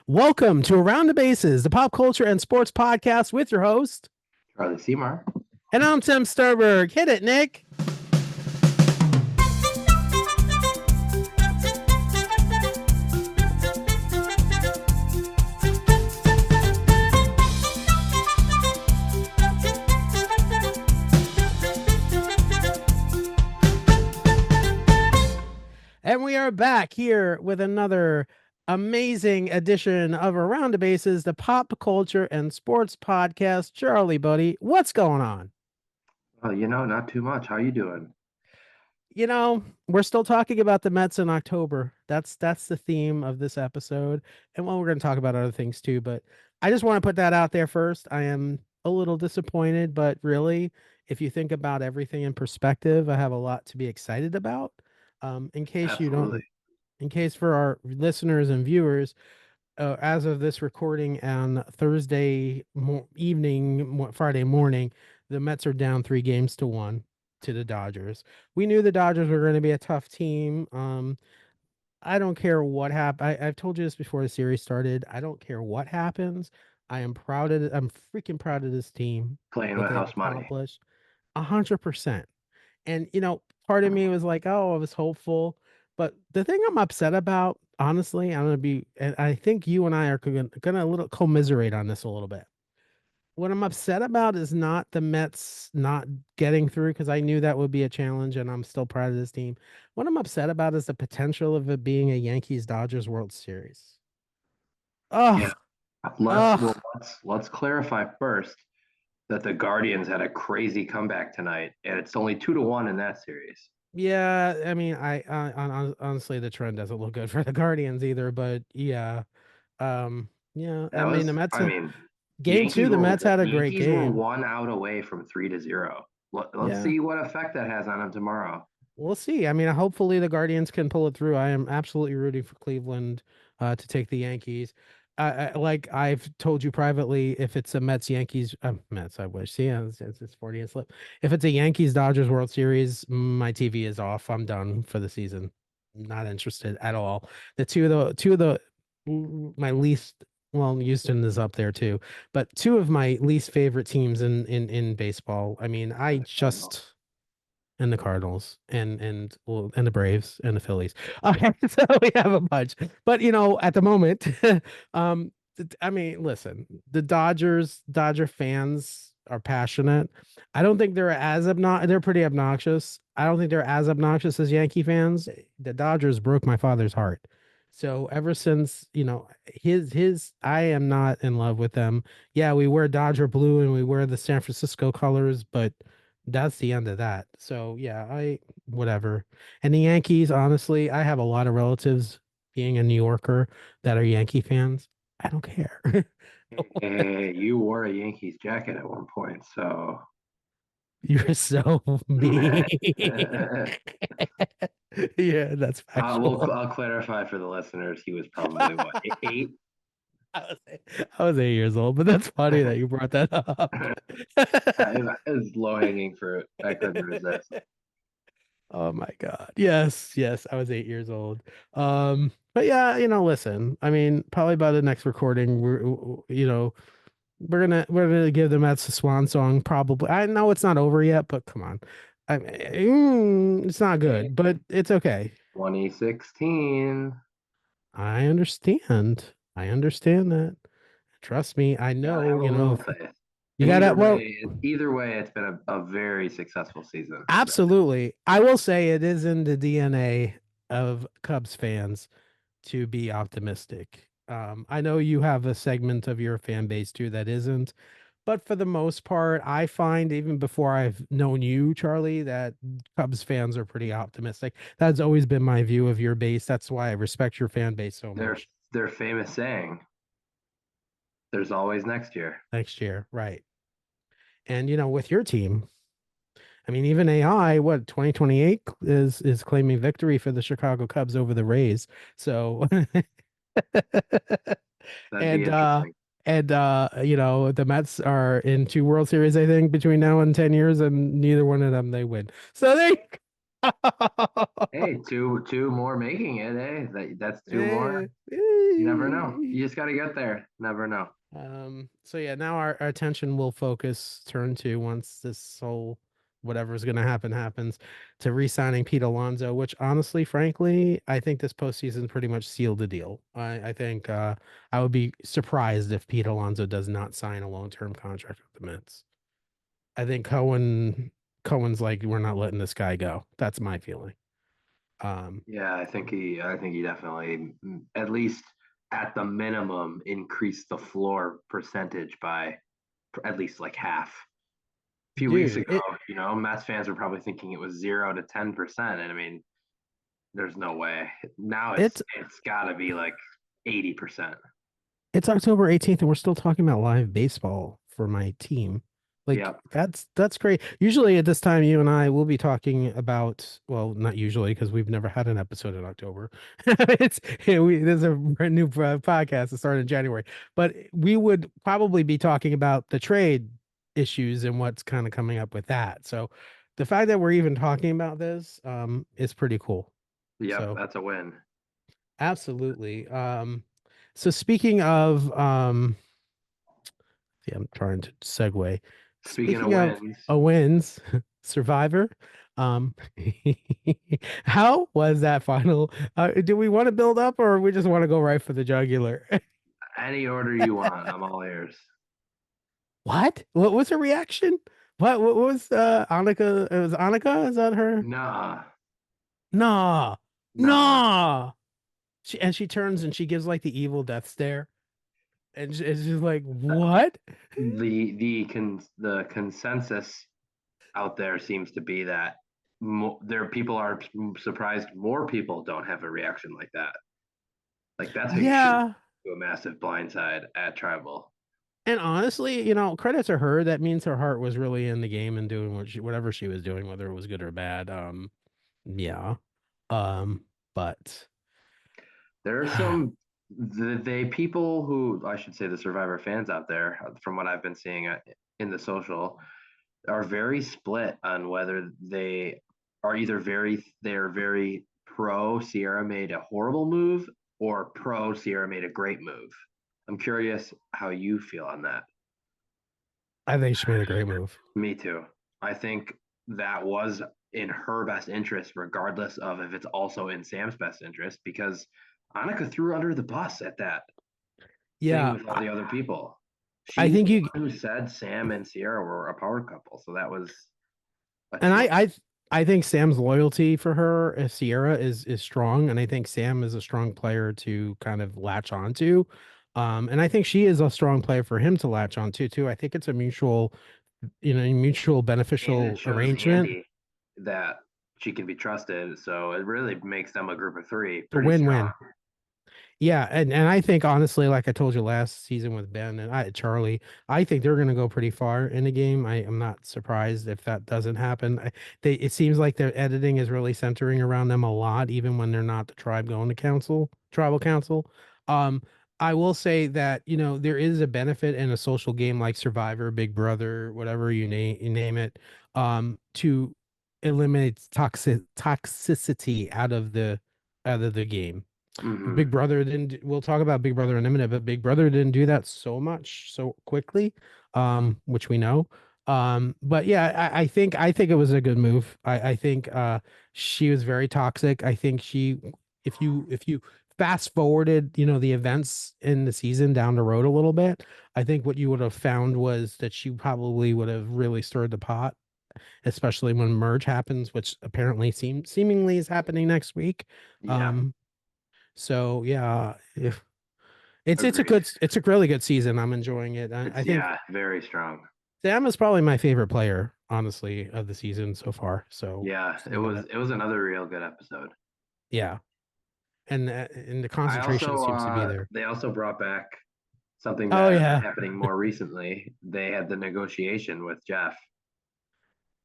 Welcome to Around the Bases, the pop culture and sports podcast with your host, Charlie Seymour. And I'm Tim Sturberg. Hit it, Nick. And we are back here with another amazing edition of Around the Bases, the pop culture and sports podcast. Charlie, buddy, what's going on? Oh, not too much. How you doing? We're still talking about the Mets in October. That's the theme of this episode. And well, we're going to talk about other things too, but I just want to put that out there first. I am a little disappointed, but really, if you think about everything in perspective, I have a lot to be excited about. In case Absolutely. in case for our listeners and viewers, as of this recording on Thursday evening, Friday morning, the Mets are down 3-1 to the Dodgers. We knew the Dodgers were going to be a tough team. I don't care what happened. I've told you this before the series started. I don't care what happens. I'm freaking proud of this team. Playing with house money. 100%. And, part of me was like, oh, I was hopeful. But the thing I'm upset about, honestly, and I think you and I are going to a little commiserate on this a little bit. What I'm upset about is not the Mets not getting through, because I knew that would be a challenge, and I'm still proud of this team. What I'm upset about is the potential of it being a Yankees-Dodgers World Series. Oh, yeah. Let's clarify first that the Guardians had a crazy comeback tonight, and it's only 2-1 in that series. Yeah, I mean, I honestly, the trend doesn't look good for the Guardians either. But yeah, yeah. The Mets. Game 2, the Mets had a great game. Yankees were 1 out away from 3-0. Let's see what effect that has on them tomorrow. We'll see. I mean, hopefully the Guardians can pull it through. I am absolutely rooting for Cleveland to take the Yankees. Like I've told you privately, if it's a Mets-Yankees, Mets, I wish. See, it's 40 and slip. If it's a Yankees-Dodgers World Series, my TV is off. I'm done for the season. Not interested at all. My least. Well, Houston is up there too, but two of my least favorite teams in baseball. I mean, and the Cardinals and the Braves and the Phillies. Okay, so we have a bunch. But at the moment, I mean, listen, the Dodger fans are passionate. I don't think they're pretty obnoxious. I don't think they're as obnoxious as Yankee fans. The Dodgers broke my father's heart. So ever since, I am not in love with them. Yeah, we wear Dodger blue and we wear the San Francisco colors, but that's the end of that. So yeah, whatever. And the Yankees, honestly, I have a lot of relatives being a New Yorker that are Yankee fans. I don't care. Hey, you wore a Yankees jacket at one point, so you're so mean. Yeah, that's factual. I'll clarify for the listeners. He was probably what, 8? I was 8 years old, but that's funny that you brought that up. It was low-hanging fruit. I couldn't resist. Oh my God. Yes, I was 8 years old. But yeah, listen, I mean, probably by the next recording, we're gonna give the Mets a swan song. Probably. I know it's not over yet, but come on. I mean, it's not good, but it's okay. 2016. I understand that. Trust me, I know. You gotta. Either way, it's been a very successful season. Absolutely, I will say it is in the DNA of Cubs fans to be optimistic. I know you have a segment of your fan base too that isn't, but for the most part, I find even before I've known you, Charlie, that Cubs fans are pretty optimistic. That's always been my view of your base. That's why I respect your fan base so much. Their famous saying, there's always next year. Next year, right. And, with your team, I mean, even AI, 2028 is claiming victory for the Chicago Cubs over the Rays. So, the Mets are in 2 World Series, I think, between now and 10 years, and neither one of them they win. So they Hey, two more making it. Hey, that's two more. Eh, You never know. eh. You just got to get there. Never know. So yeah, now our attention will turn to once this whole whatever's gonna happen happens to re-signing Pete Alonso, which honestly, frankly, I think this postseason pretty much sealed the deal. I think I would be surprised if Pete Alonso does not sign a long-term contract with the Mets. I think Cohen's like, we're not letting this guy go. That's my feeling. Um, Yeah, I think he definitely, at least at the minimum, increased the floor percentage by at least like half. A few weeks dude, ago, Mets fans were probably thinking it was 0 to 10%, and I mean, there's no way. Now it's it's it's got to be like 80%. It's October 18th and we're still talking about live baseball for my team. Like Yep. that's great. Usually at this time you and I will be talking about, well, not usually because we've never had an episode in October. There's a brand new podcast that started in January, but we would probably be talking about the trade issues and what's kind of coming up with that. So the fact that we're even talking about this is pretty cool. Yep, So that's a win. absolutely. So speaking of yeah, I'm trying to segue. Speaking of Speaking of wins, wins, Survivor. Um, how was that final? Do we want to build up or we just want to go right for the jugular? any order you want, I'm all ears. What? What was her reaction? What was Annika? It was Annika? Is that her? Nah, Nah, nah. nah. She turns and she gives like the evil death stare, and it's just like what? The consensus out there seems to be that there people are surprised more people don't have a reaction like that. Like that's how you should Yeah. do a massive blindside at tribal. And honestly, credit to her. That means her heart was really in the game and doing whatever she was doing, whether it was good or bad. Yeah. But There are some the people who I should say the Survivor fans out there, from what I've been seeing in the social, are very split on whether they're very pro Sierra made a horrible move or pro Sierra made a great move. I'm curious how you feel on that. I think she made a great move. Me too. I think that was in her best interest, regardless of if it's also in Sam's best interest, because Annika threw her under the bus at that thing Yeah, with all the other people. I She's think the you one who said Sam and Sierra were a power couple, so that was a and choice. I think Sam's loyalty for her, Sierra, is strong, and I think Sam is a strong player to kind of latch onto. And I think she is a strong player for him to latch onto too. I think it's a mutual And it beneficial shows arrangement. Andy that she can be trusted, so it really makes them a group of three It's a pretty strong. win-win. Yeah, and I think honestly, like I told you last season with Ben and Charlie, I think they're going to go pretty far in the game. I am not surprised if that doesn't happen. It seems like their editing is really centering around them a lot, even when they're not the tribe going to tribal council. Um, I will say that there is a benefit in a social game like Survivor, Big Brother, whatever you name it, to eliminate toxicity out of the game. Big Hmm. Brother didn't. We'll talk about Big Brother in a minute, but Big Brother didn't do that so much so quickly, which we know. But yeah, I think it was a good move. I think she was very toxic. I think if you fast forwarded, the events in the season down the road a little bit, I think what you would have found was that she probably would have really stirred the pot, especially when merge happens, which apparently seemingly is happening next week. Yeah, Um, so yeah, if agreed. it's a really good season. I'm enjoying it. I It's think yeah, very strong. Sam is probably my favorite player, honestly, of the season so far. Yeah, So it was it was another real good episode. yeah, and the I concentration also seems to be there. they also brought back something Oh that has been yeah, happening more recently. They had the negotiation with Jeff.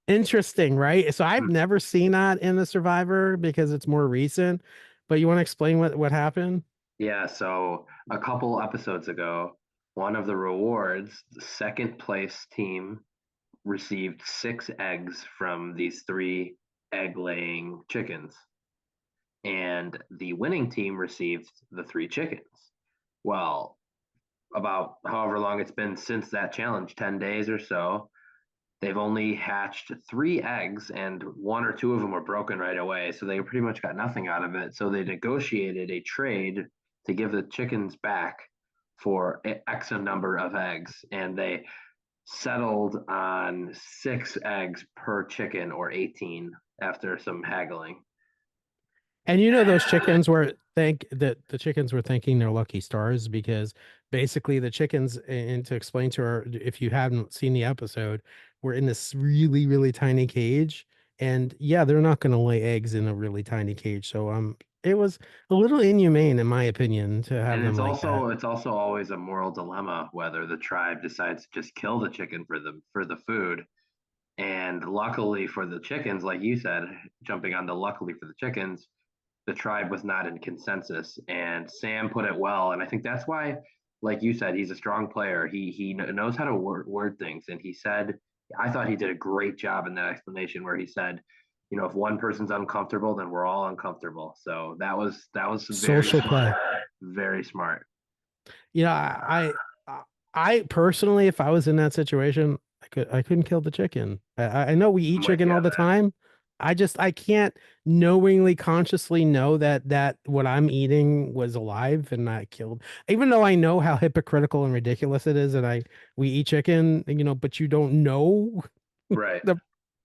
interesting, right? So I've Hmm. never seen that in the Survivor because it's more recent. But you want to explain what happened? Yeah, so a couple episodes ago, one of the rewards, the second place team received 6 eggs from these 3 egg laying chickens. and the winning team received the 3 chickens. Well, about however long it's been since that challenge, 10 days or so, they've only hatched 3 eggs, and 1 or 2 of them were broken right away. So they pretty much got nothing out of it. So they negotiated a trade to give the chickens back for X number of eggs. And they settled on 6 eggs per chicken, or 18, after some haggling. And those chickens were think that the chickens were thinking they're lucky stars because basically the chickens, and to explain to her, if you haven't seen the episode, were in this really, really tiny cage. And yeah, they're not going to lay eggs in a really tiny cage. So it was a little inhumane, in my opinion, to have And them like that. it's also always a moral dilemma whether the tribe decides to just kill the chicken for the food. And luckily for the chickens, like you said, jumping on the luckily for the chickens, the tribe was not in consensus. And Sam put it well. And I think that's why, like you said, he's a strong player. He knows how to word things. And he said, I thought he did a great job in that explanation where he said, if one person's uncomfortable, then we're all uncomfortable. So that was very Social smart, play. very smart. You know, I personally, if I was in that situation, I couldn't kill the chicken. I know we eat I'm with chicken you all on the that. time. I can't knowingly, consciously know that what I'm eating was alive and not killed. Even though I know how hypocritical and ridiculous it is, and we eat chicken, but you don't know Right. the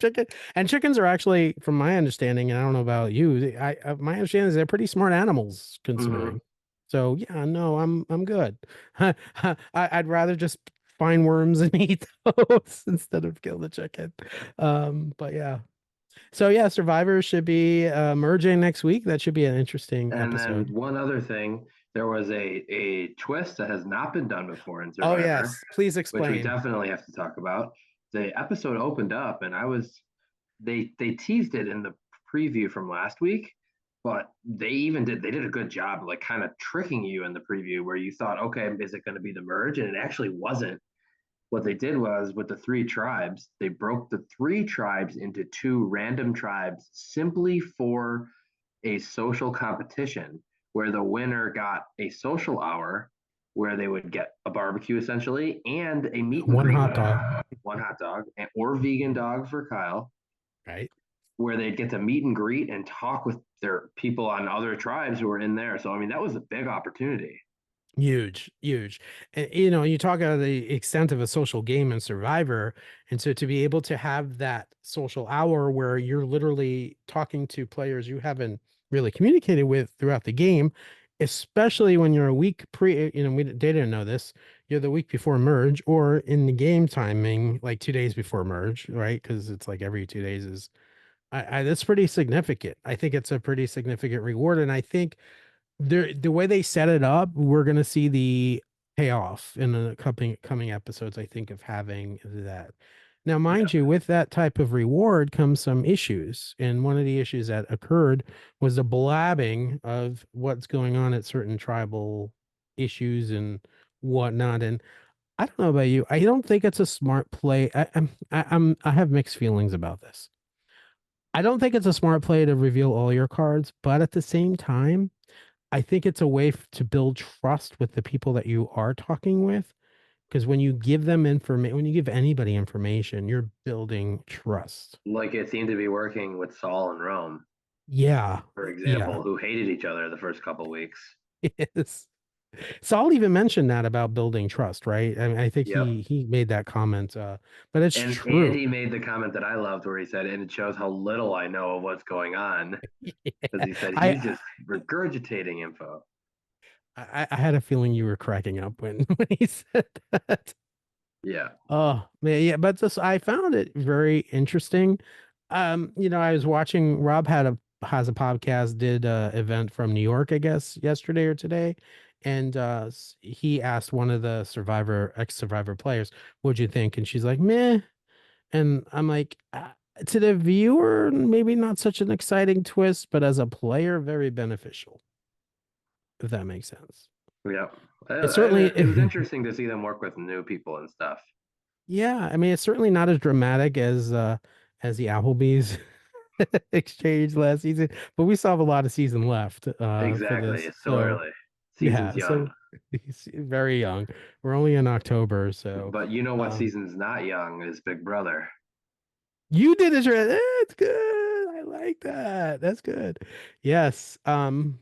chicken. And chickens are actually, from my understanding, and I don't know about you, my understanding is they're pretty smart animals Mm-hmm. considering. So yeah, no, I'm good. I'd rather just find worms and eat those instead of kill the chicken. But yeah. So yeah, Survivor should be merging next week. That should be an interesting And then episode. one other thing, there was a twist that has not been done before in Oh Survivor, yes, please which we explain. definitely have to talk about. The episode opened up, and they teased it in the preview from last week, but they did a good job, like kind of tricking you in the preview where you thought, okay, is it going to be the merge? And it actually wasn't. What they did was, with the 3 tribes, they broke the 3 tribes into 2 random tribes simply for a social competition where the winner got a social hour where they would get a barbecue essentially and a meet and One greet, hot dog, 1 hot dog or vegan dog for Kyle, right? where they'd get to meet and greet and talk with their people on other tribes who were in there. So I mean, that was a big opportunity. Huge, huge. And you talk about the extent of a social game in Survivor. And so to be able to have that social hour where you're literally talking to players you haven't really communicated with throughout the game, especially when you're a week they didn't know this. You're the week before merge or in the game timing, like 2 days before merge, right? Because it's like every 2 days is that's pretty significant. I think it's a pretty significant reward. And I think the way they set it up, we're gonna see the payoff in the coming episodes, I think, of having that. Now, Yeah. mind you, with that type of reward comes some issues. And one of the issues that occurred was the blabbing of what's going on at certain tribal issues and whatnot. And I don't know about you. I don't think it's a smart play. I have mixed feelings about this. I don't think it's a smart play to reveal all your cards, but at the same time, I think it's a way to build trust with the people that you are talking with. Because when you give them information, when you give anybody information, you're building trust. Like it seemed to be working with Saul and Rome, Yeah. for Yeah. example, who hated each other the first couple weeks. Yes. Saul even mentioned that about building trust, right? I mean, I think Yep. he made that comment, but it's And true. he made the comment that I loved where he said, and it shows how little I know of what's going on. Because Yeah. he said he's I just regurgitating info. I had a feeling you were cracking up when when he said that. Yeah. Oh man, yeah, but this I found it very interesting. I was watching Rob has a podcast, did a event from New York, I guess, yesterday or today. And he asked one of the ex-Survivor players, what'd you think? And she's like, meh. And I'm like, to the viewer, maybe not such an exciting twist, but as a player, very beneficial, if that makes sense. Yep. It's certainly It was interesting to see them work with new people and stuff. yeah, I mean, it's certainly not as dramatic as the Applebee's. exchange last season, but we still have a lot of season left for Exactly. this. It's so So early. Season's yeah, young. so he's very young. We're only in October, so But you know what um season's not young is Big Brother. you did it right. That's good. I like that. That's good. Yes. Um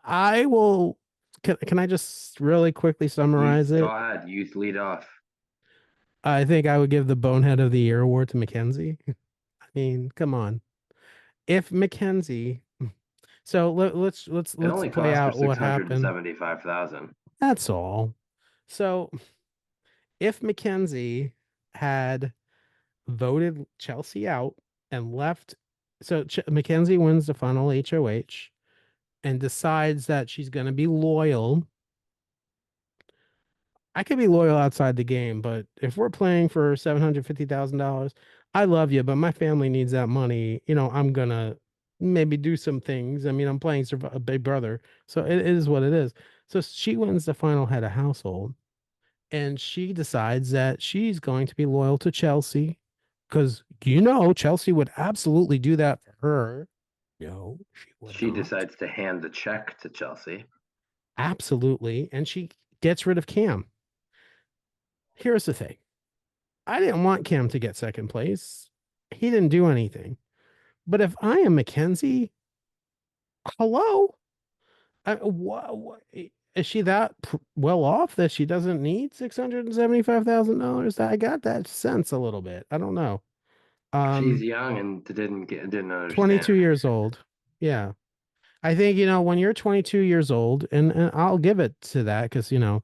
I will can I just really quickly You summarize go it? ahead. You lead off. I think I would give the Bonehead of the Year award to Mackenzie. I mean, come on. If Mackenzie, so It let's only play cost her out what six hundred and happened. seventy-five thousand. That's all. So if Mackenzie had voted Chelsie out and left, so Mackenzie wins the final HOH and decides that she's going to be loyal. I could be loyal outside the game, but if we're playing for $750,000, I love you, but my family needs that money. I'm gonna maybe do some things. I mean, I'm playing a Big Brother, so it is what it is. So she wins the final head of household, and she decides that she's going to be loyal to Chelsie, because Chelsie would absolutely do that for her. No, she would She not. decides to hand the check to Chelsie. Absolutely, and she gets rid of Cam. Here's the thing. I didn't want Cam to get second place. He didn't do anything. But if I am Mackenzie, hello, is she that well off that she doesn't need $675,000? I got that sense a little bit. I don't know. She's Um, young and didn't understand. 22 years old. Yeah. I think when you're 22 years old, and I'll give it to that because you're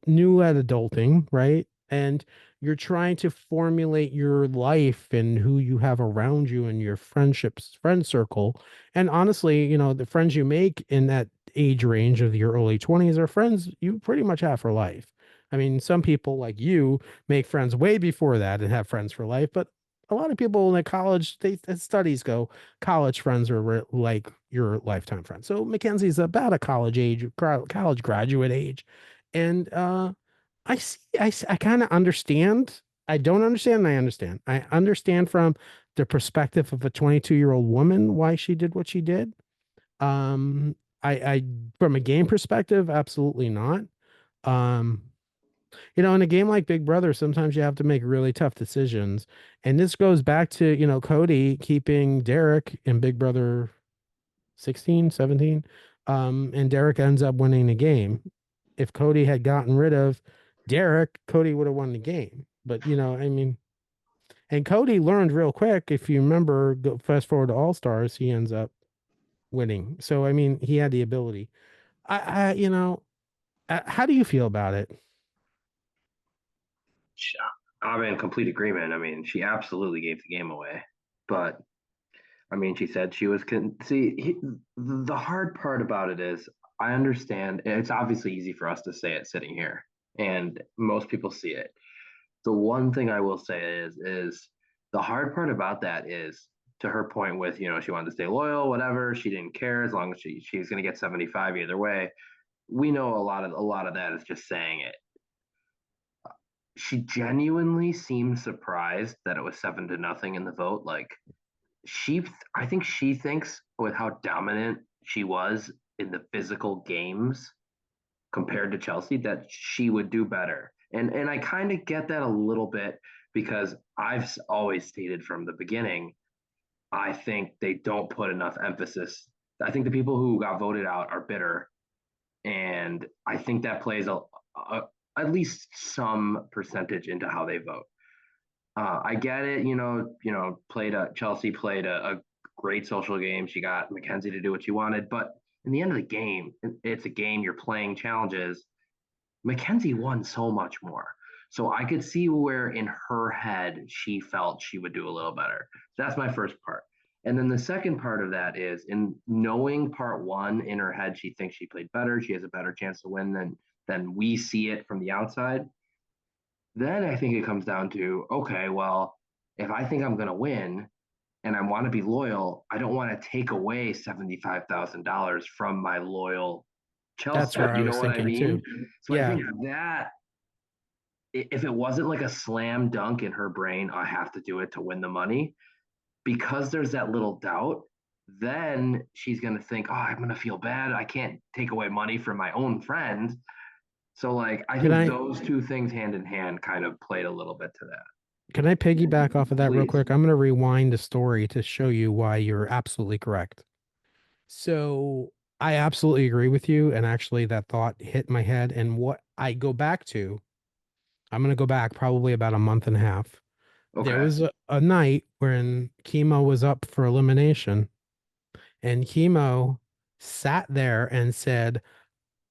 new at adulting, right? And you're trying to formulate your life and who you have around you and your friend circle. And honestly, the friends you make in that age range of your early 20s are friends you pretty much have for life. I mean, some people like you make friends way before that and have friends for life, but a lot of people in the college, studies go, college friends are like your lifetime friends. So Mackenzie's about a college age, college graduate age. And I kind of understand. I don't understand, and I understand. I understand from the perspective of a 22-year-old woman why she did what she did. Um, I from a game perspective, absolutely not. Um, in a game like Big Brother, sometimes you have to make really tough decisions. And this goes back to, Cody keeping Derek in Big Brother 16, 17. And Derek ends up winning the game. If Cody had gotten rid of Derek, Cody would have won the game. But, I mean, and Cody learned real quick. If you remember, fast forward to All Stars, he ends up winning. So, I mean, he had the ability. How do you feel about it? She- I'm in complete agreement. I mean, she absolutely gave the game away. But I mean, she said she was the hard part about it is I understand it's obviously easy for us to say it sitting here, and most people see it. The one thing I will say is the hard part about that is to her point with she wanted to stay loyal, whatever. She didn't care as long as she's going to get 75 either way. We know a lot of that is just saying it. She genuinely seemed surprised that it was 7-0 in the vote. Like I think she thinks with how dominant she was in the physical games compared to Chelsie that she would do better. And I kind of get that a little bit because I've always stated from the beginning, I think they don't put enough emphasis. I think the people who got voted out are bitter, and I think that plays a at least some percentage into how they vote. I get it. Chelsie played a great social game. She got Mackenzie to do what she wanted, but in the end of the game, it's a game. You're playing challenges. Mackenzie won so much more. So I could see where in her head she felt she would do a little better. That's my first part. And then the second part of that is in knowing part one in her head, she thinks she played better. She has a better chance to win than we see it from the outside. Then I think it comes down to, okay, well, if I think I'm going to win and I want to be loyal, I don't want to take away $75,000 from my loyal That's Chelsie. where I You know was what I thinking too. mean? So I Yeah. think that if it wasn't like a slam dunk in her brain, I have to do it to win the money, because there's that little doubt, then she's going to think, oh, I'm going to feel bad. I can't take away money from my own friend. So, like, I Can think I those two things hand in hand kind of played a little bit to that. can I piggyback off of that real Please. quick? I'm going to rewind the story to show you why you're absolutely correct. So I absolutely agree with you. And actually, that thought hit my head. And what I go back to, I'm going to go back probably about a month and a half. There Okay. was a night when Chemo was up for elimination, and Chemo sat there and said,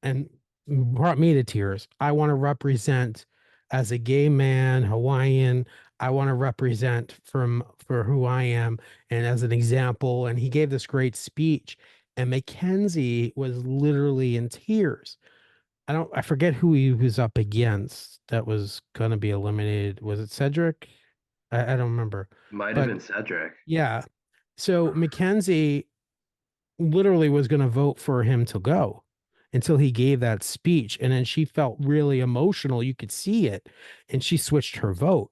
and brought me to tears. I want to represent as a gay man, Hawaiian. I want to represent for who I am and as an example. And he gave this great speech, and Mackenzie was literally in tears. I forget who he was up against that was gonna be eliminated. Was it Cedric? I don't remember. Might have But been Cedric. yeah. So Mackenzie literally was going to vote for him to go until he gave that speech. And then she felt really emotional. You could see it. And she switched her vote.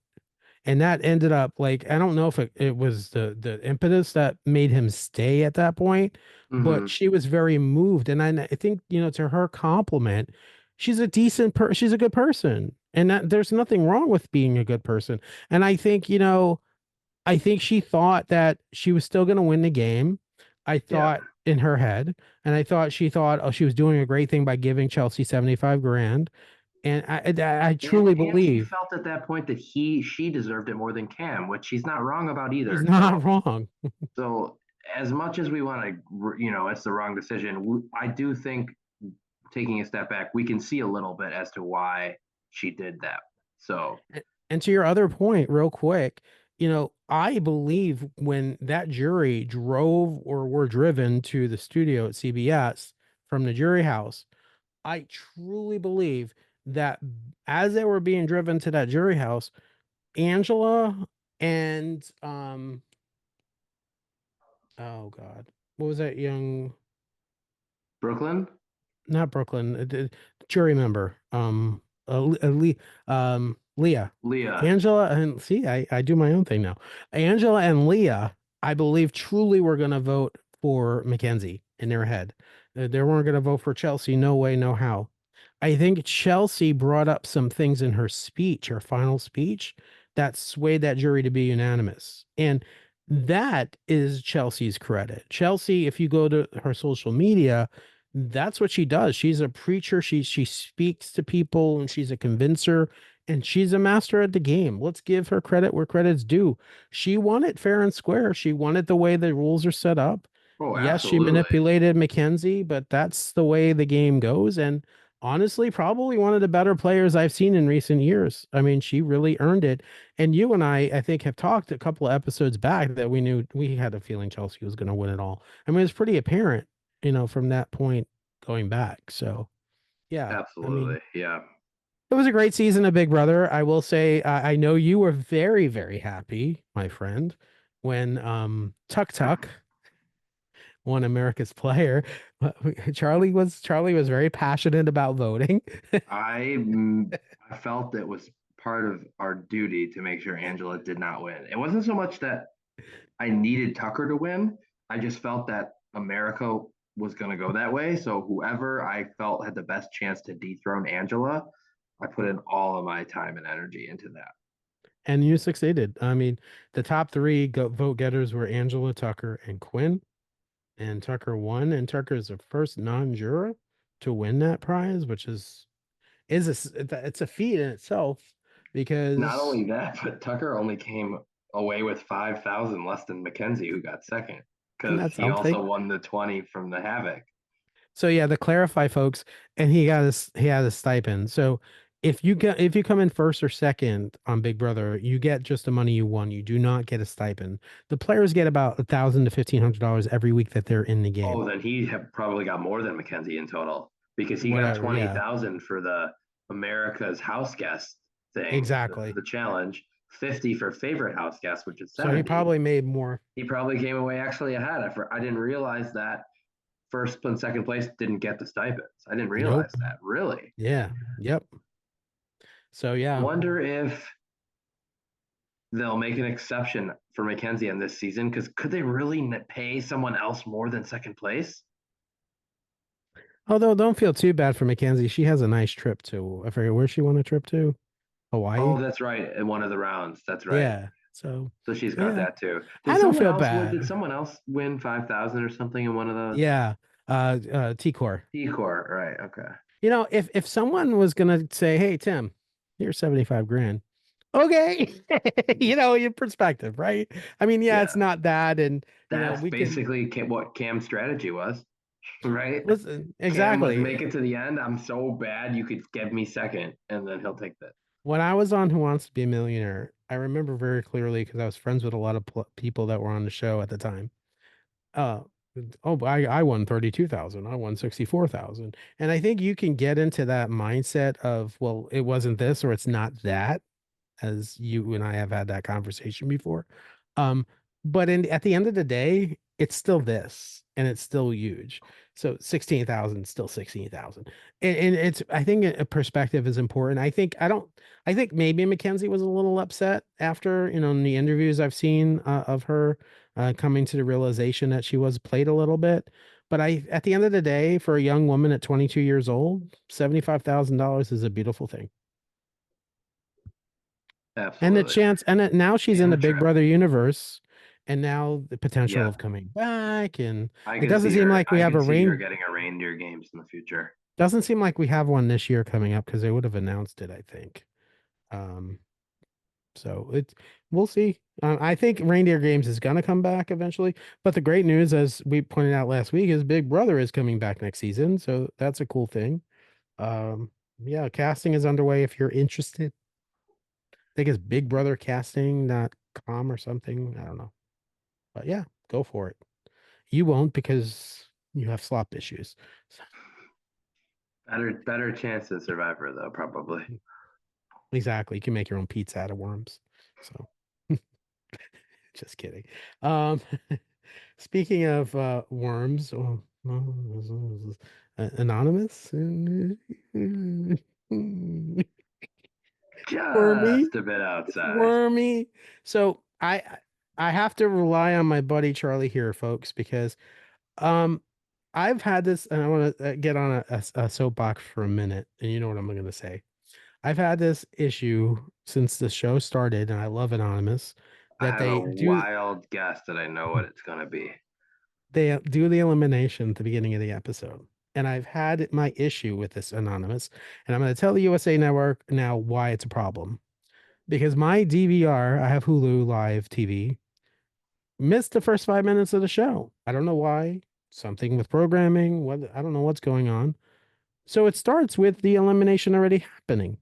And that ended up like, I don't know if it was the impetus that made him stay at that point, but Mm-hmm. she was very moved. And I think, to her compliment, she's a good person. And that there's nothing wrong with being a good person. And I think she thought that she was still going to win the game. I Yeah. thought in her head, and I thought she thought, oh, she was doing a great thing by giving Chelsie 75 grand. And I truly And she believe felt at that point that she deserved it more than Cam, which she's not wrong about she's either. not wrong. So as much as we want to, it's the wrong decision. I do think, taking a step back, we can see a little bit as to why she did that. So, And to your other point, real quick, I believe when that jury drove or were driven to the studio at CBS from the jury house, I truly believe that as they were being driven to that jury house, Angela and oh God, what was that young, Brooklyn, not Brooklyn, jury member, Leah, Leah, Angela, and see, I do my own thing now. Angela and Leah, I believe, truly were going to vote for Mackenzie in their head. They weren't going to vote for Chelsie. No way, no how. I think Chelsie brought up some things in her speech, her final speech, that swayed that jury to be unanimous. And that is Chelsea's credit. Chelsie, if you go to her social media, that's what she does. She's a preacher. She speaks to people and she's a convincer and she's a master at the game. Let's give her credit where credit's due. She won it fair and square. She won it the way the rules are set up. oh, Yes, she absolutely. manipulated Mackenzie, but that's the way the game goes. And honestly, probably one of the better players I've seen in recent years. I mean, she really earned it. And you and I think, have talked a couple of episodes back that we had a feeling Chelsie was going to win it all. I mean, it's pretty apparent, from that point going back. So, yeah, I mean, Absolutely. Yeah. it was a great season of Big Brother. I will say, I know you were very, very happy, my friend, when Tuck Tuck won America's Player. Charlie was very passionate about voting. I I felt it was part of our duty to make sure Angela did not win. It wasn't so much that I needed Tucker to win. I just felt that America was going to go that way. So whoever I felt had the best chance to dethrone Angela, I put in all of my time and energy into that. And you succeeded. I mean, the top three vote getters were Angela, Tucker, and Quinn. And Tucker won. And Tucker is the first non-juror to win that prize, which it's a feat in itself Not because, only that, but Tucker only came away with 5,000 less than Mackenzie, who got second, and because that's he something. also won the 20 from the Havoc. So yeah, to clarify, folks, and he had a stipend. So if you come in first or second on Big Brother, you get just the money you won. You do not get a stipend. The players get about $1,000 to $1,500 every week that they're in the game. Oh, then he have probably got more than Mackenzie in total, because he got Whatever. Yeah, 20,000 for the America's House Guest thing, exactly. the challenge, 50 for favorite house guest, which is So he 70. probably made more. He probably came away actually ahead. I didn't realize that first and second place didn't get the stipends. I didn't realize Nope. that. Really? Yeah. Yep. So yeah. Wonder if they'll make an exception for Mackenzie in this season because could they really pay someone else more than second place? Although don't feel too bad for Mackenzie. She has a nice trip to, I forget where she won a trip to. Hawaii. Oh, that's right. In one of the rounds. That's right. Yeah. So So she's got yeah. that too. I don't feel Did bad. someone else win 5,000 or something in one of those? Yeah. T-Core. T-Core, right. Okay. If someone was gonna say, "Hey Tim, here's 75 grand." Okay. Your perspective, right? I mean, yeah, it's Yeah. not that, and That's we can basically what Cam's strategy was, right? listen Cam was exactly. make it to the end. I'm so bad you could give me second, and then he'll take that. When I was on Who Wants to Be a Millionaire, I remember very clearly because I was friends with a lot of people that were on the show at the time. Uh, oh, but I won 32,000. I won 64,000. And I think you can get into that mindset of, well, it wasn't this or it's not that, as you and I have had that conversation before. Um, but at the end of the day, it's still this and it's still huge. So 16,000, still 16,000. And it's, I think a perspective is important. I think maybe Mackenzie was a little upset after, in the interviews I've seen of her coming to the realization that she was played a little bit. But at the end of the day, for a young woman at 22 years old, $75,000 is a beautiful thing. And the Absolutely. chance, now she's in And the a Big trip. Brother universe, and now the potential Yeah, of coming back, and I it can doesn't see seem her. like we I have can a see her rain. getting a reindeer games in the future. Doesn't seem like we have one this year coming up because they would have announced it, I think. Um, so we'll see. I think Reindeer Games is gonna come back eventually, but the great news, as we pointed out last week, is Big Brother is coming back next season, so that's a cool thing. Yeah, casting is underway if you're interested. I think it's Big Brother Casting.com or something. I don't know. But yeah, go for it. You won't because you have slop issues. So, Better chance than Survivor though, probably. exactly. You can make your own pizza out of worms. So just kidding. Um speaking of worms, anonymous. Wormy. Just a bit It's outside. wormy. So I have to rely on my buddy Charlie here, folks, because um I've had this, and I want to get on a soapbox for a minute, and you know what I'm going to say. I've had this issue since the show started, and I love Anonymous, I that have a wild guess that I know what it's gonna be. they do the elimination at the beginning of the episode. And I've had my issue with this Anonymous, and I'm going to tell the USA Network now why it's a problem. Because my DVR, I have Hulu Live TV, missed the first 5 minutes of the show. I don't know why. Something with programming. What I don't know what's going on. So it starts with the elimination already happening.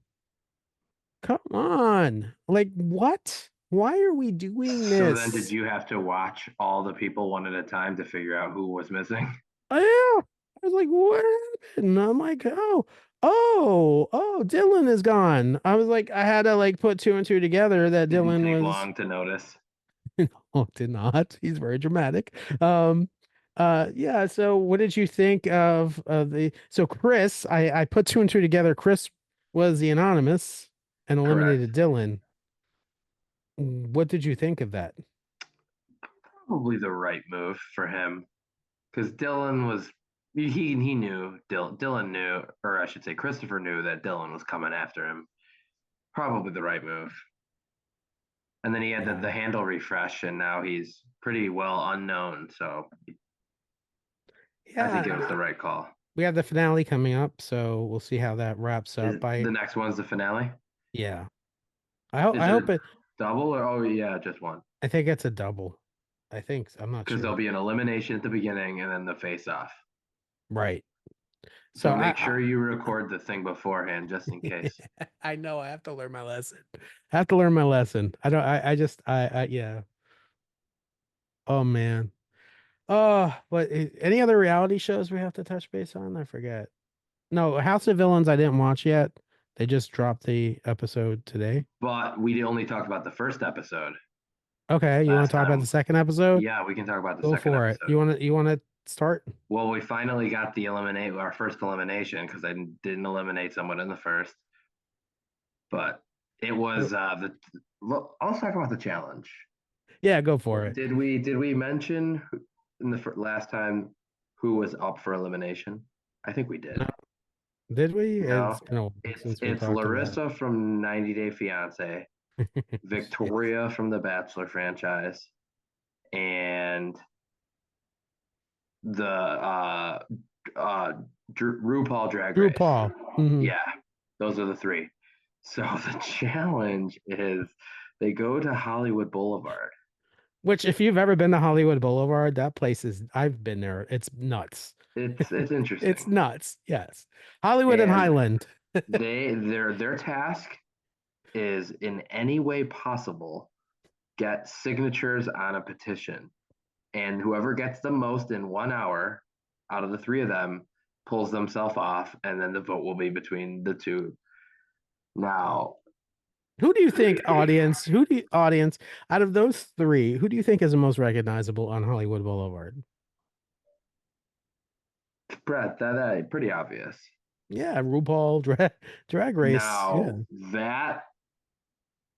Come on. Like, what? Why are we doing So then, did this? you have to watch all the people one at a time to figure out who was missing? Oh, I was like, what happened? I'm like, oh, Dylan is gone. I was like, I had to like put two and two together that Didn't Dylan take was, long to notice. oh, did not. He's very dramatic. Um, yeah. So what did you think of so Chris, I put two and two together. Chris was the anonymous and Correct. eliminated Dylan. What did you think of that? Probably the right move for him because Dylan was he knew Dylan knew, or I should say Christopher knew that Dylan was coming after him. Probably the right move. And then he had the Yeah. handle refresh, and now he's pretty well unknown. So I think it was Yeah. the right call. We have the finale coming up, so we'll see how that wraps Is up. the next one's the finale? Yeah. Is I it hope a it double or oh yeah, just one? I think it's a double. I'm not Because there'll sure. be an elimination at the beginning and then the face off. Right. So So make sure you record the thing beforehand just in I case. I know I have to learn my lesson. I have to learn my lesson. I don't I just I yeah. Oh man. Oh, but any other reality shows we have to touch base on? I forget. No, House of Villains I didn't watch yet. They just dropped the episode today. But we only talked about the first episode Okay, you want last to talk about the time. second episode? Yeah, we can talk about the Go second for it. episode. You want to start? Well, we finally got the eliminate our first elimination because I didn't eliminate someone in the first. but it was the. Well, let's talk about the challenge. Yeah, go for it. Did we mention in the last time who was up for elimination? I think we did. No, did we? No, It's been a while it's since we it's talked about Larissa from 90 Day Fiance, it. Yes. Victoria from the Bachelor franchise, and the uh RuPaul Drag Drew Race. Paul. Mhm. Yeah, those are the three. So the challenge is they go to Hollywood Boulevard. Which, if you've ever been to Hollywood Boulevard, that place is, I've been there. It's nuts. It's It's interesting. nuts. Yes. Hollywood and And Highland. their task is in any way possible get signatures on a petition. And whoever gets the most in 1 hour out of the three of them pulls themselves off, and then the vote will be between the two. Now, Who do you think, audience, out of those three, who do you think is the most recognizable on Hollywood Boulevard? Brett, that pretty obvious. Yeah, RuPaul drag race. Yeah. Now, that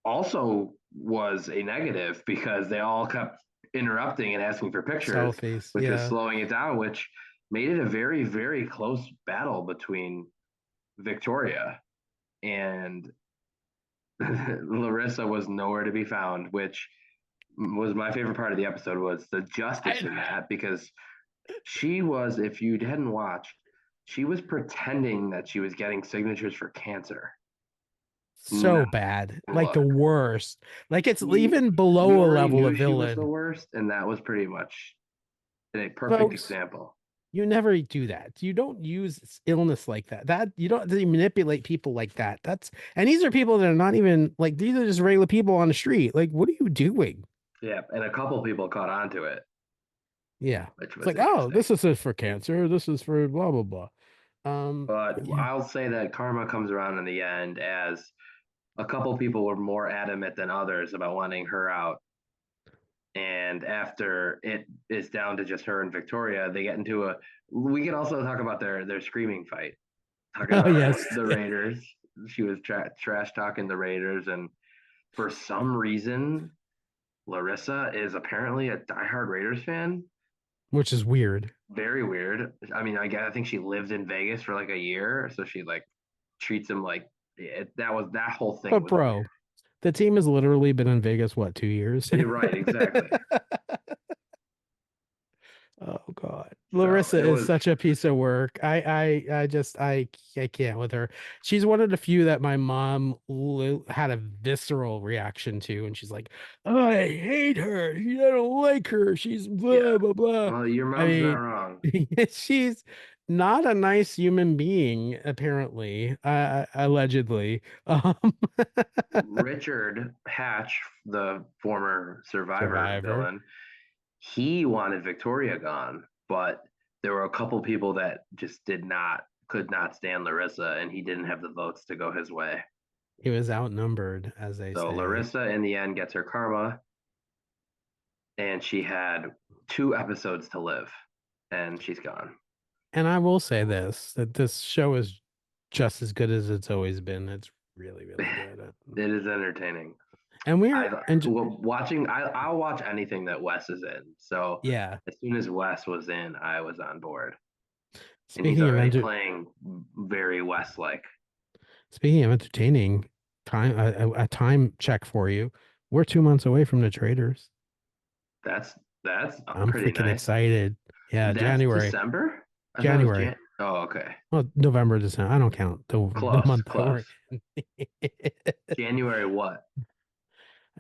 also was a negative because they all kept interrupting and asking for pictures, Selfies. which was Yeah. slowing it down, which made it a very, very close battle between Victoria and Larissa was nowhere to be found, which was my favorite part of the episode was the justice in that because she was, if you hadn't watched, she was pretending that she was getting signatures for cancer. So Not bad. Like the look. worst. Like it's We even we below a already level knew of she was the villain. worst, and that was pretty much a perfect Folks, example. you never do that. You don't use illness like that. That you don't manipulate people like that. That's and these are people that are not even like these are just regular people on the street. Like, what are you doing? Yeah, and a couple people caught on to it, Yeah. which It's was like, oh, interesting. this is for cancer. This is for blah blah blah. But But yeah. I'll say that karma comes around in the end as a couple people were more adamant than others about wanting her out. And after it is down to just her and Victoria, they get into a. We can also talk about their screaming fight, talking Oh about yes. the Raiders. She was trash talking the Raiders, and for some reason, Larissa is apparently a diehard Raiders fan. Which is weird. Very weird. I mean, I think she lived in Vegas for like a year, so she like treats him like that whole thing But was weird. bro, the team has literally been in Vegas, what, 2 years? You're right, exactly. Oh God. So Larissa it is was, such a piece of work. I can't with her. She's one of the few that my mom had a visceral reaction to, and she's like, "Oh, I hate her. I don't like her. She's yeah. blah blah blah." Well, your I mom's not mean, wrong. she's not a nice human being, apparently, allegedly. Richard Hatch, the former Survivor Survivor. villain, he wanted Victoria gone, but there were a couple people that just could not stand Larissa, and he didn't have the votes to go his way. He was outnumbered, as they So say. Larissa, in the end, gets her karma, and she had 2 episodes to live, and she's gone. And I will say this, that this show is just as good as it's always been. It's really, really good. It is entertaining. And I we're and watching. I'll watch anything that Wes is in. So yeah, as soon as Wes was in, I was on board, and he's speaking of already playing very Wes like. entertaining, a time check for you. We're 2 months away from the traders. That's I'm pretty freaking nice. excited. Yeah, That's January. December. I thought it was January. Jan. Oh, okay. Well, November, December. I don't count the Close, month that we're close. in. January what?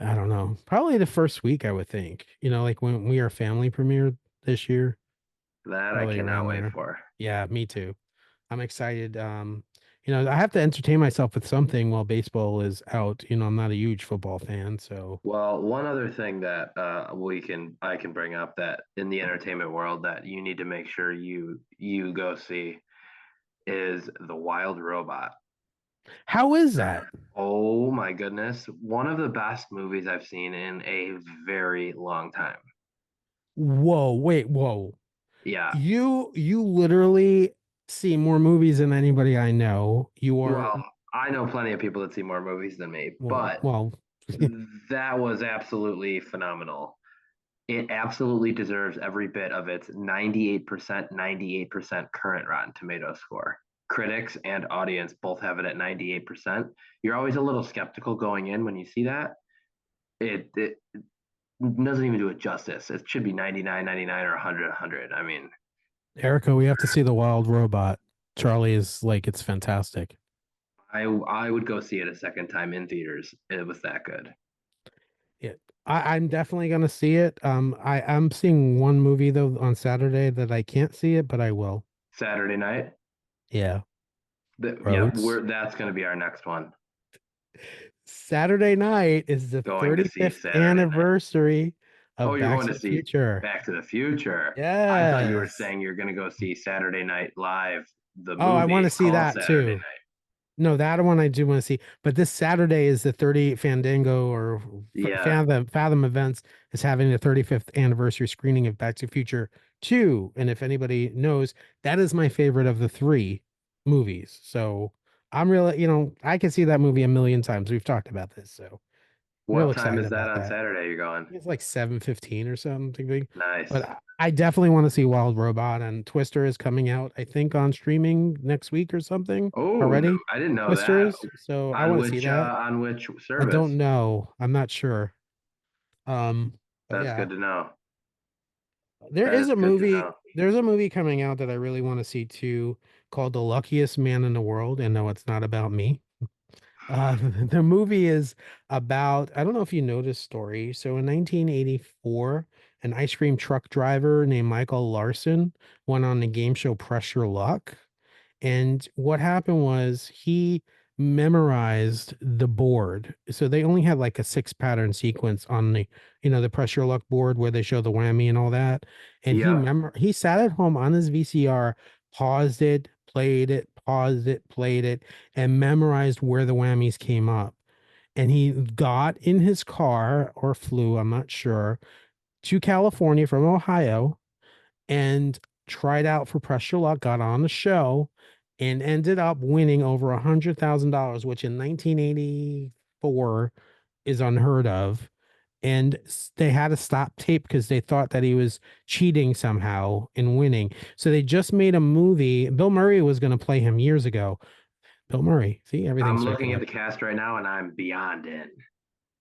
I don't know. Probably the first week, I would think. Like when we are family premiered this year, That I probably cannot around wait there. for. Yeah, me too. I'm excited. I have to entertain myself with something while baseball is out. I'm not a huge football fan, so Well, one other thing that I can bring up that in the entertainment world that you need to make sure you go see is The Wild Robot. how is that? Oh my goodness, one of the best movies I've seen in a very long time. Whoa, wait, whoa. Yeah. You literally see more movies than anybody I know. You are Well, I know plenty of people that see more movies than me, Well, but well, that was absolutely phenomenal. It absolutely deserves every bit of its 98% current Rotten Tomatoes score. Critics and audience both have it at 98%. You're always a little skeptical going in when you see that. It doesn't even do it justice. It should be 99, 99, or 100, 100. I mean, Erica, we have to see the Wild Robot. Charlie is like, it's fantastic. I would go see it a second time in theaters. It was that good. Yeah, I'm definitely gonna see it. I'm seeing one movie though on Saturday that I can't see it, but I will. Saturday night. Yeah, Yeah, Roads. that's going to be our next one. Saturday night is the Going to see 35th Saturday night. anniversary Oh, of you're Back going to to the see Future. Back to the Future. I thought you were Yes. saying you're going to go see Saturday Night Live, the Oh, I want movie to see called that Saturday too. Night. No, that one I do want to see. But this Saturday is the 30 Fandango or Yeah. Fathom Events is having the 35th anniversary screening of Back to the Future 2. And if anybody knows, that is my favorite of the three movies. So I'm really, I can see that movie a million times. We've talked about this. So real What time excited is that about on that. Saturday you're going? It's like 7:15 or something. But Nice. I definitely want to see Wild Robot, and Twister is coming out, I think, on streaming next week or something Oh, no, already. I didn't know that. Twisters. So I want to see that. On which I service? don't know. I'm not sure. But That's yeah. good to know. There That is is a good to movie. know. There's a movie coming out that I really want to see too, called The Luckiest Man in the World. And no, it's not about me. The movie is about, I don't know if you know this story. So in 1984, an ice cream truck driver named Michael Larson went on the game show Press Your Luck. And what happened was he memorized the board. So they only had like a six pattern sequence on the Press Your Luck board where they show the whammy and all that. And Yep. he sat at home on his VCR, paused it, played it, and memorized where the whammies came up. And he got in his car or flew, I'm not sure, to California from Ohio and tried out for Press Your Luck, got on the show, and ended up winning over $100,000, which in 1984 is unheard of. And they had to stop tape because they thought that he was cheating somehow in winning. So they just made a movie. Bill Murray was going to play him years ago. Bill Murray, see, everything's I'm looking at circular. the cast right now and I'm beyond in.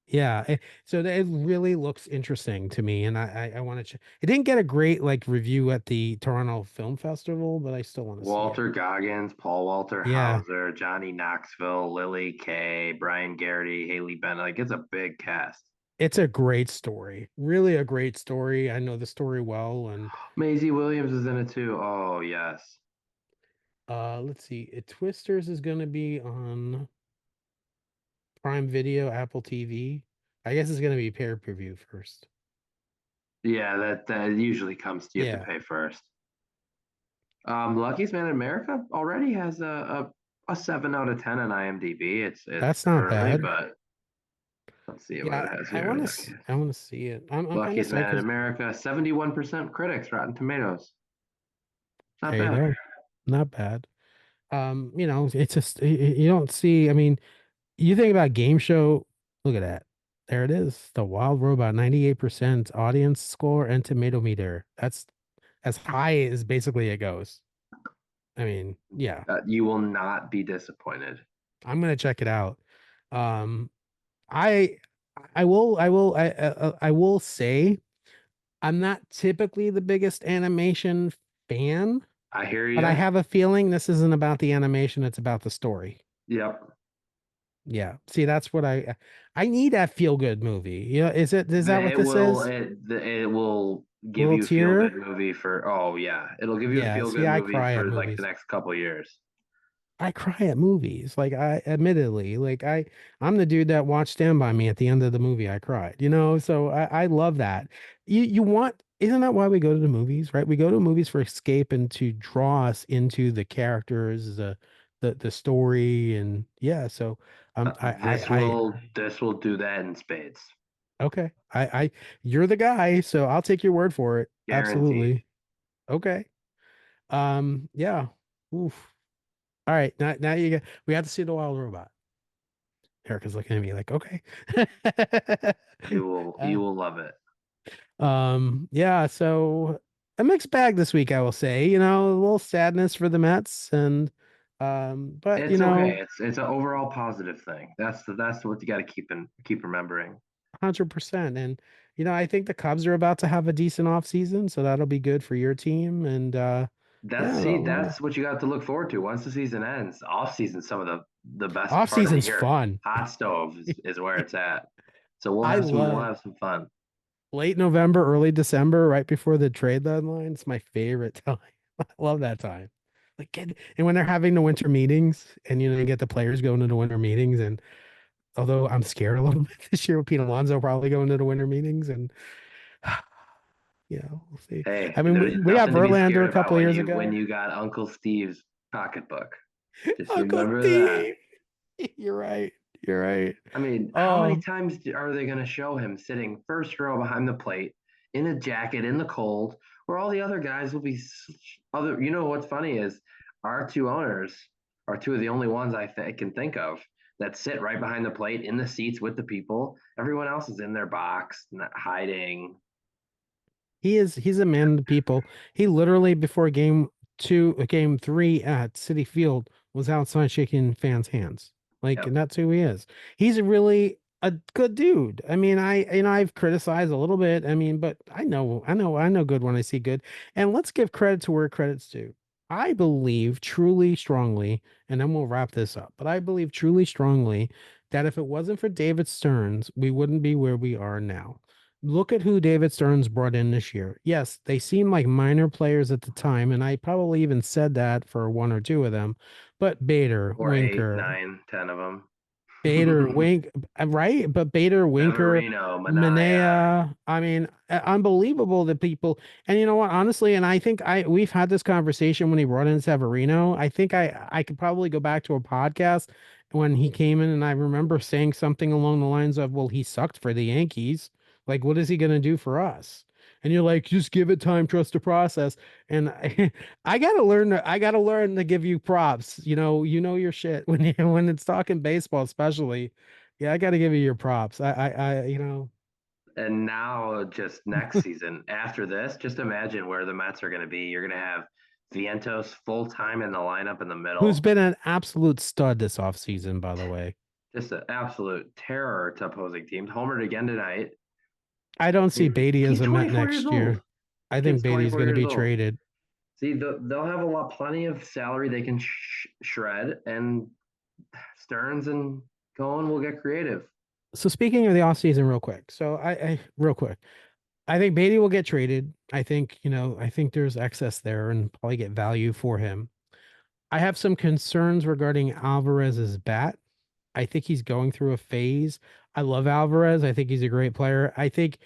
Yeah, so it really looks interesting to me, and I want to. It didn't get a great like review at the Toronto Film Festival, but I still want to see it. Walter Goggins, Paul Walter Yeah, Hauser, Johnny Knoxville, Lily Kay, Brian Garrity, Haley Bennett. Like it's a big cast. it's a great story, really a great story. I know the story well, and Maisie Williams is in it too. Oh yes. let's see, Twisters is going to be on Prime Video, Apple TV. I guess it's going to be pay-per-view first. Yeah, that usually comes. You have to Yeah, pay first. Luckiest Man in America already has a 7 out of 10 on IMDb. It's that's not early, bad. but let's see what Yeah, it has I here. want to. I want to see it. I'm kind of Luckiest sad Man in because America, 71% critics, Rotten Tomatoes. Not there you bad. go, not bad. It's just you don't see. I mean, you think about game show. Look at that. There it is. The Wild Robot, 98% audience score and tomato meter. That's as high as basically it goes. I mean, yeah, You will not be disappointed. I'm gonna check it out. Um, I I will say I'm not typically the biggest animation fan, I hear but I you. have a feeling this isn't about the animation, it's about the story. Yep. Yeah. See, that's what I need that feel good movie. Is that what this is? It will A give little you a feel good tear? movie for oh yeah. It'll give you a Yeah. feel See, good I movie cry at for like the movies. next couple years. I cry at movies. Like I admittedly, like I'm the dude that watched Stand By Me at the end of the movie. I cried, so I love that. You want, isn't that why we go to the movies, right? We go to movies for escape and to draw us into the characters, the story, and yeah. So This will do that in spades. okay. You're the guy, so I'll take your word for it. Guaranteed. Absolutely. Okay. Yeah. Oof. All right, now we have to see the wild robot. Erica's looking at me like, okay. You Uh, will love it. yeah, so a mixed bag this week, I will say. A little sadness for the Mets and but It's okay. It's an overall positive thing. That's what you got to keep remembering. 100%. And I think the Cubs are about to have a decent off season, so that'll be good for your team. And That's yeah, see, that's what you got to look forward to once the season ends. Off season, some of the best off part of the season's year. fun. Hot stove is where it's at. So we'll I have some we'll love have some fun. late November, early December, right before the trade deadline. It's my favorite time. I love that time. And when they're having the winter meetings, and you get the players going to the winter meetings, and although I'm scared a little bit this year with Pete Alonso probably going to the winter meetings, and we'll see. Hey, I mean, there's we have nothing to be Verlander scared a about couple of when years you ago. got Uncle Steve's pocketbook. Just Uncle remember that. Steve. You're right. You're right. I mean, how many Oh, times are they going to show him sitting first row behind the plate in a jacket in the cold, where all the other guys will be other? You know what's funny is our two owners are two of the only ones can think of that sit right behind the plate in the seats with the people. Everyone else is in their box, not hiding. he's a man of the people. He literally before game three at City Field was outside shaking fans' hands. And Yep. that's who he is. He's really a good dude. I mean, I've criticized a little bit. I mean, but I know good when I see good. And let's give credit to where credit's due. I believe truly strongly, and then we'll wrap this up. But I believe truly strongly that if it wasn't for David Stearns, we wouldn't be where we are now. Look at who David Stearns brought in this year. Yes, they seem like minor players at the time, and I probably even said that for one or two of them. But Or eight, nine, 10 of them. Right? But Bader, Winker, Severino, Manaya. Manea. I mean, unbelievable that people. And you know what? Honestly, and I think we've had this conversation when he brought in Severino. I think I could probably go back to a podcast when he came in, and I remember saying something along the lines of, "Well, he sucked for the Yankees. Like, what is he going to do for us?" And you're like, just give it time, trust the process. And I gotta learn to give you props. You know your shit when it's talking baseball, especially. Yeah, I gotta give you your props. And now, just next season, after this, just imagine where the Mets are going to be. You're going to have Vientos full time in the lineup in the Who's middle. been an absolute stud this offseason, by the way. Just an absolute terror to opposing teams. Homered again tonight. I don't I see mean, Beatty as he's a Met 24 years next old. year. I think Kid's Beatty's 24 going to years be old. traded. See, they'll have plenty of salary they can shred, and Stearns and Cohen will get creative. So speaking of the offseason, real quick. So I real quick. I think Beatty will get traded. I think there's excess there and probably get value for him. I have some concerns regarding Alvarez's bat. I think he's going through a phase. I love Alvarez. I think he's a great player. I think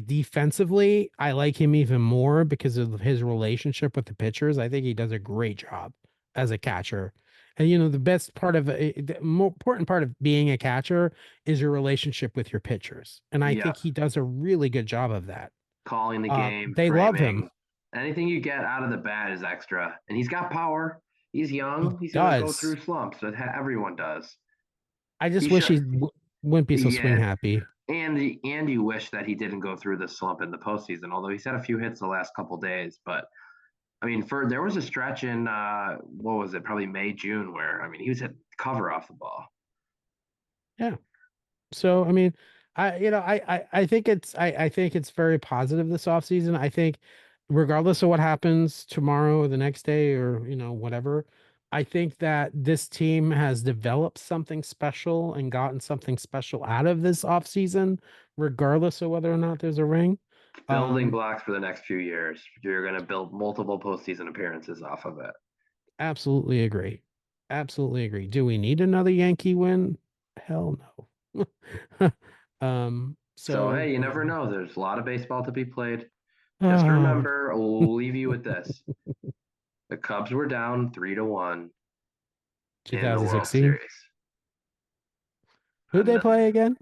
defensively, I like him even more because of his relationship with the pitchers. I think he does a great job as a catcher. And the best part of the more important part of being a catcher is your relationship with your pitchers. And I Yeah, think he does a really good job of that. calling the game, They love him. framing, anything you get out of the bat is extra. And he's got power. He's He young. He's gonna go does. through slumps. That everyone does. I He just wish should. wouldn't be so swing Yeah, happy. and you wish that he didn't go through the slump in the postseason. Although he's had a few hits the last couple days, but I mean, for there was a stretch in what was it? Probably May, June, where I mean he was hit cover off the ball. Yeah. So I mean, I think it's very positive this offseason. I think regardless of what happens tomorrow or the next day or whatever, I think that this team has developed something special and gotten something special out of this offseason, regardless of whether or not there's a ring. Building Um, blocks for the next few years. You're going to build multiple postseason appearances off of it. Absolutely agree. Absolutely agree. Do we need another Yankee win? Hell no. So So hey, you never know. There's a lot of baseball to be played. Just uh, remember, we'll leave you with this: the Cubs were down 3-1 in the World 2016. Series, Who'd and they play again?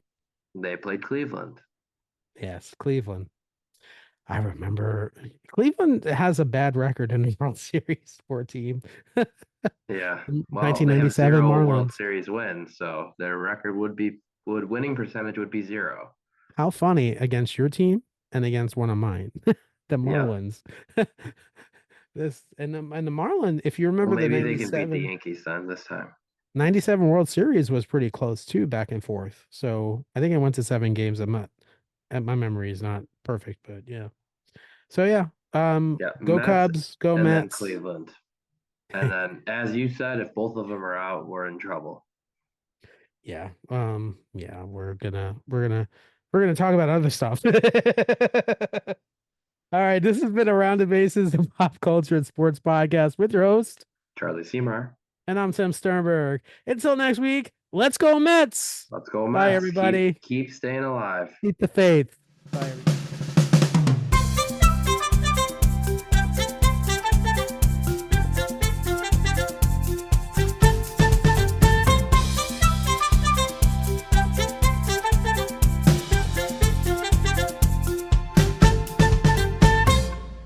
they played Cleveland. Yes, Cleveland. I remember Cleveland has a bad record in the World Series for a team. Yeah. Well, they have 1997 zero World Marlins. Series wins, so their record would winning percentage would be zero. How funny against your team and against one of mine, the Yep. Marlins. This and the Marlin, if you Well, remember the maybe they can beat the 97 Yankees then this time. 97 World Series was pretty close too, back and forth. So I think it went to 7 games. I'm not, and my memory is not perfect, but yeah. So yeah, Yeah, go Mets Cubs, go and then Mets. Cleveland. And then, as you said, if both of them are out, we're in trouble. Yeah, yeah, we're gonna talk about other stuff. All right, this has been Around the Bases, the pop culture and sports podcast with your host, Charlie Seymour. and I'm Tim Sternberg. Until next week, let's go Mets. Let's go Bye, Mets. everybody. Keep staying alive. Keep the faith. Bye, everybody.